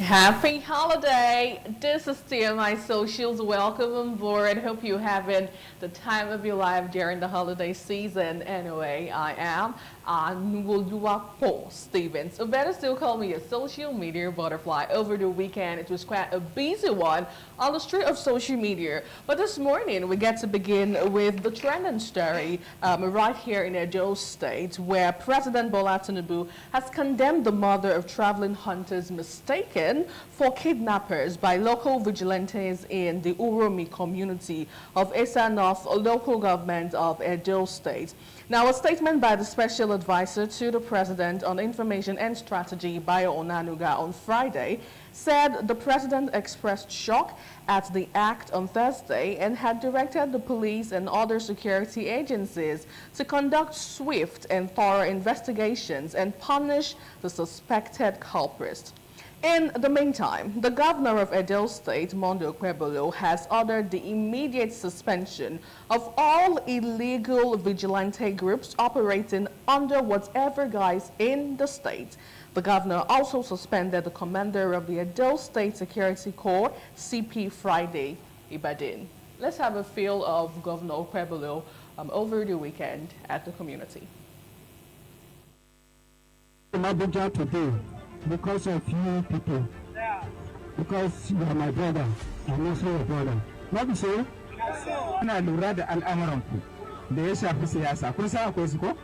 Happy holiday! This is TMI Socials. Welcome on board. Hope you're having the time of your life during the holiday season. Anyway, I am Paul Stevens. So better still call me a social media butterfly. Over the weekend, it was quite a busy one on the street of social media. But this morning, we get to begin with the trending story right here in Edo State, where President Bola Tinubu has condemned the mother of traveling hunters mistaken for kidnappers by local vigilantes in the Uromi community of Esan of local government of Edo State. Now, a statement by the Special Advisor to the President on Information and Strategy, Bayo Onanuga, on Friday said the President expressed shock at the act on Thursday and had directed the police and other security agencies to conduct swift and thorough investigations and punish the suspected culprits. In the meantime, the Governor of Edo State, Okpebholo, has ordered the immediate suspension of all illegal vigilante groups operating under whatever guise in the state. The governor also suspended the commander of the Edo State Security Corps, CP Friday Ibadin. Let's have a feel of Governor Okpebholo over the weekend at the community. Today, because of you people, because you are my brother, I'm also your brother. Not so? Ana lura da al'amuranku da ya shafi siyasa. Kun san akwai su ko?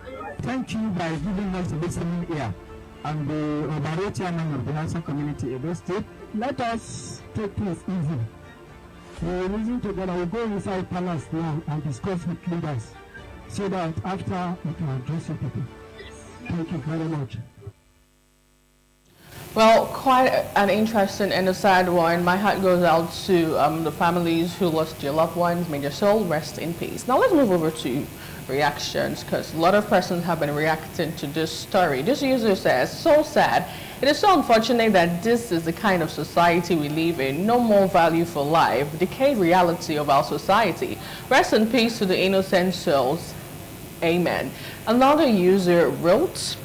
Thank you by giving us listening ear. And the overall chairman of the Hausa community, Edo State, let us take things easy. We will reason together. We'll go inside palace now and discuss with leaders so that after we can address you people. Thank you very much. Well, quite an interesting and a sad one. My heart goes out to the families who lost their loved ones. May their soul rest in peace. Now let's move over to reactions, because a lot of persons have been reacting to this story. This user says, so sad. It is so unfortunate that this is the kind of society we live in. No more value for life. Decayed reality of our society. Rest in peace to the innocent souls. Amen. Another user wrote,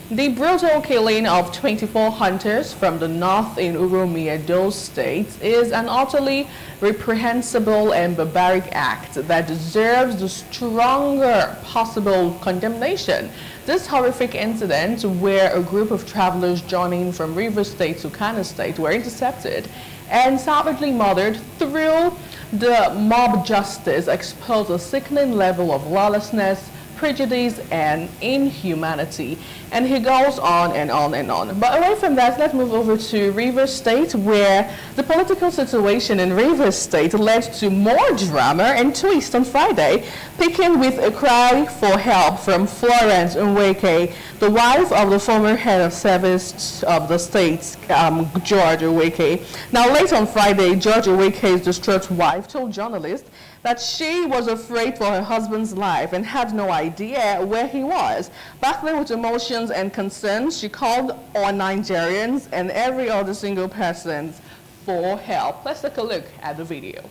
the brutal killing of 24 hunters from the north in Uromi, Edo State is an utterly reprehensible and barbaric act that deserves the stronger possible condemnation. This horrific incident, where a group of travelers joining from Rivers State to Kano State were intercepted and savagely murdered through the mob justice, exposed a sickening level of lawlessness, prejudice, and inhumanity. And he goes on and on and on. But away from that, let's move over to Rivers State, where the political situation in Rivers State led to more drama and twist on Friday, picking with a cry for help from Florence Nweke, the wife of the former head of service of the state, George Nweke. Now, late on Friday, George Nweke's distraught wife told journalists that she was afraid for her husband's life and had no idea where he was. Battling with emotions and concerns, she called on Nigerians and every other single person for help. Let's take a look at the video.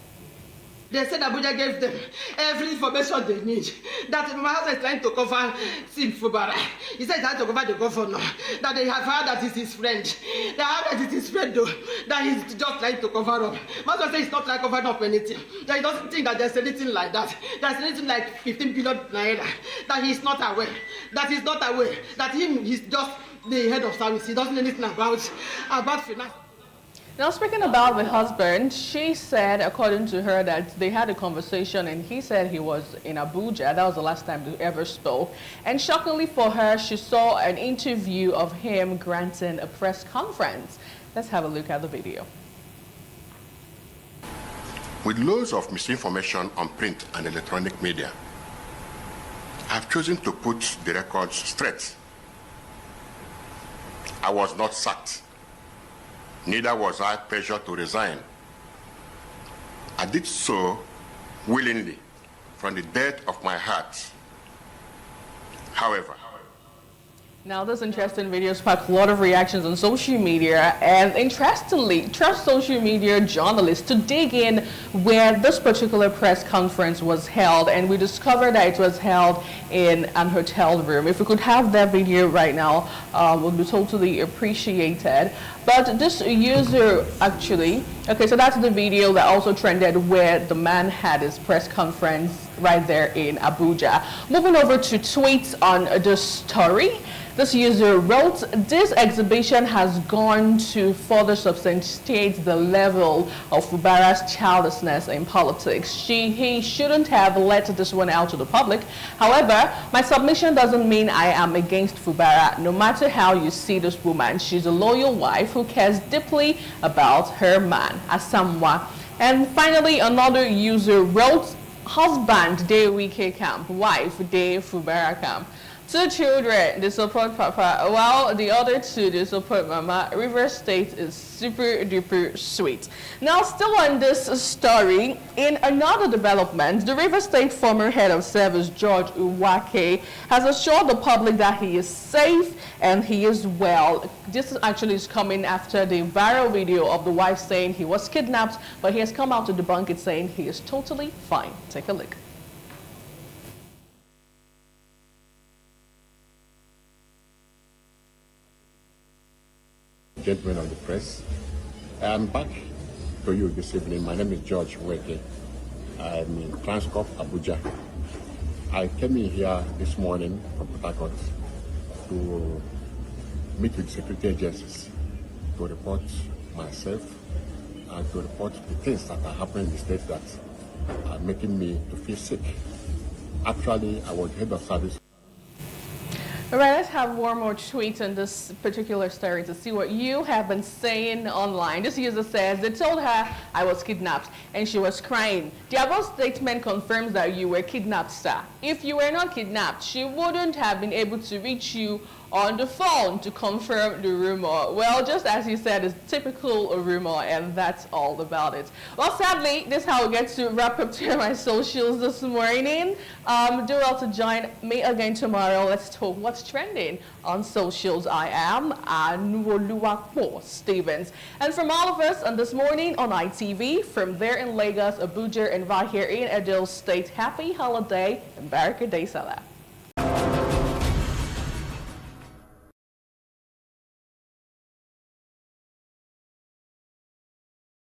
They said Abuja gave them every information they need. That my husband is trying to cover Sim Fubara. He said he's trying to cover the governor. That they have heard that it's his friend. They have heard that it's his friend though. That he's just trying to cover up. My husband says he's not trying to cover up anything. That he doesn't think that there's anything like that. There's anything like 15 billion naira. That he's not aware. That he's not aware. That he's just the head of service. He doesn't know anything about finance. Now, speaking about the husband, she said, according to her, that they had a conversation and he said he was in Abuja. That was the last time they ever spoke. And shockingly for her, she saw an interview of him granting a press conference. Let's have a look at the video. With loads of misinformation on print and electronic media, I've chosen to put the records straight. I was not sacked. Neither was I pressured to resign. I did so willingly from the depth of my heart. However, Now, this interesting video sparked a lot of reactions on social media, and interestingly, trust social media journalists to dig in where this particular press conference was held, and we discovered that it was held in an hotel room. If we could have that video right now, would be totally appreciated. But this user actually, okay, so that's the video that also trended where the man had his press conference right there in Abuja. Moving over to tweets on this story. This user wrote, "This exhibition has gone to further substantiate the level of Fubara's childlessness in politics. He shouldn't have let this one out to the public. However, my submission doesn't mean I am against Fubara. No matter how you see this woman, she's a loyal wife who cares deeply about her man, Asamwa." And finally, another user wrote, "Husband, day Wike camp, wife, day Fubara camp. Two children, they support Papa, while the other two, they support Mama. River State is super duper sweet." Now, still on this story, in another development, the River State former head of service, George Uwake, has assured the public that he is safe and he is well. This actually is coming after the viral video of the wife saying he was kidnapped, but he has come out to debunk it, saying he is totally fine. Take a look. Gentlemen of the press, I'm back to you this evening. My name is George Weke. I'm in Transcorp, Abuja. I came in here this morning from Port Harcourt to meet with security agencies to report myself and to report the things that are happening in the state that are making me to feel sick. Actually, I was head of service. All right, let's have one more tweet on this particular story to see what you have been saying online. This user says, "They told her I was kidnapped and she was crying. The above statement confirms that you were kidnapped, sir. If you were not kidnapped, she wouldn't have been able to reach you on the phone to confirm the rumor." Well, just as you said, it's typical rumor, and that's all about it. Well, sadly, this is how we get to wrap up TMI socials this morning. Do well to join me again tomorrow. Let's talk what's trending on socials. I am Anuoluwapo Stevens. And from all of us on This Morning on ITV, from there in Lagos, Abuja, and right here in Edo State, happy holiday and Baraka Day Salah.